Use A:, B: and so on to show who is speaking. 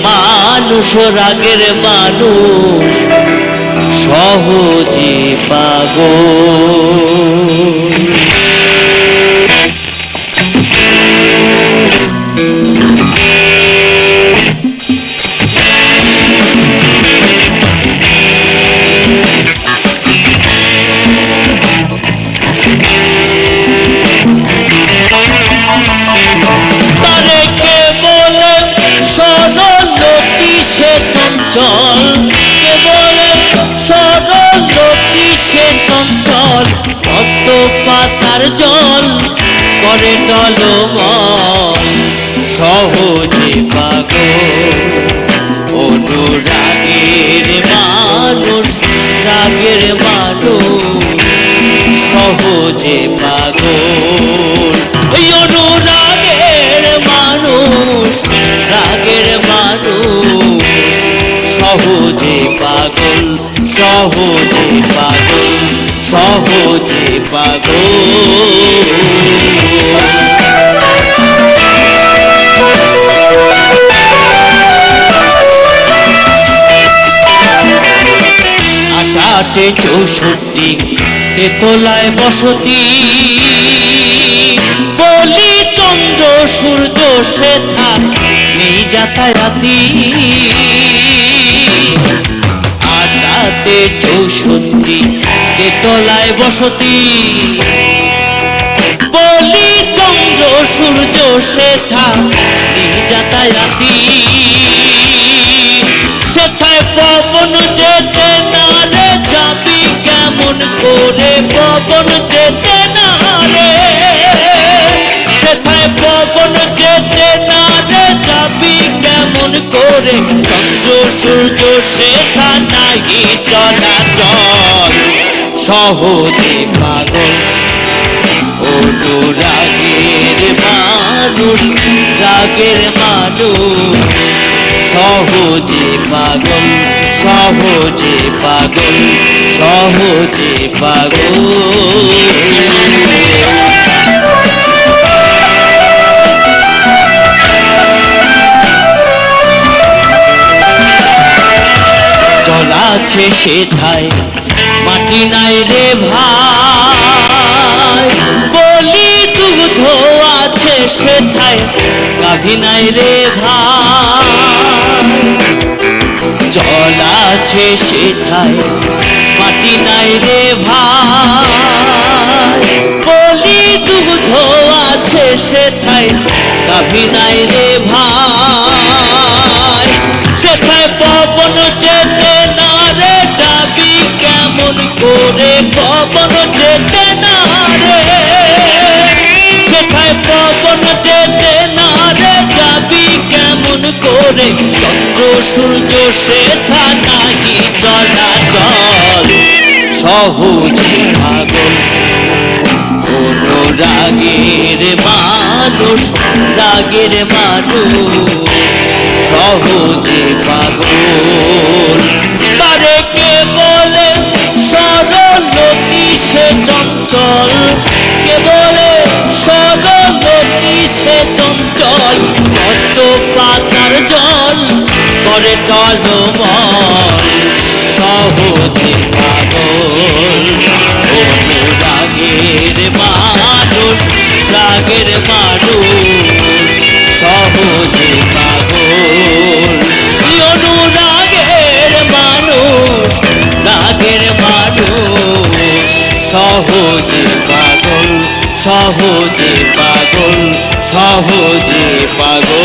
A: মানুষ রাগের মানুষ সহজে পাগল। পাতার জল করে টলমল সহজে পাগল। অনুরাগের মানুষ রাগের মানুষ সহজে পাগল। ওই অনুরাগের মানুষ রাগের মানুষ সহজে পাগল, সহজে পাগল, সহজে পাগল। আটাটে 64 তেতলায় বসতি, বলি চন্দ্র সূর্য সেথা নেই যাতায়াতি। আটাটে 64 তেতলায় বসতি, বলি চন্দ্র সূর্য সেথা নেই যাতায়াতি। সেথায় পবন যেতে না রে যাবি কেমন করে, পবন যেতে না রে। সেথায় পবন যেতে না রে যাবি কেমন করে, চন্দ্র সূর্য সেথা নাহি চলাচল সহজে পাগল। অনুরাগের মানুষ রাগের মানুষ সহজে পাগল, সহজে পাগল, সহজে পাগল। জল আছে সেথায় মাটি নাই রে ভাই, বলি দুগ্ধ আছে সেথায় গাভী নাই রে ভাই। জল আছে সেথায় মাটি নাই রে ভাই, বলি দুগ্ধ আছে সেথায় গাভী নাই রে ভাই। সেথায় পবন যেতে না রে যাবি কেমন করে, পবন যেতে না রে। সেথায় পবন যেতে না রে যাবি কেমন করে, চন্দ্র সূর্য সেথা নাহি চলাচল সহজে পাগল। অনুরাগের মানুষ রাগের মানুষ সহজে পাগল। তারে কে বলে সরল কিসে চঞ্চল, কে বলে সরল কিসে চঞ্চল। কত পাতার জল করে টলমল সহজে পাগল। অনুরাগের মানুষ রাগের মানুষ সহজে পাগল। অনুরাগের মানুষ রাগের মানুষ সহজে পাগল, সহজে পাগল, সহজে পাগল।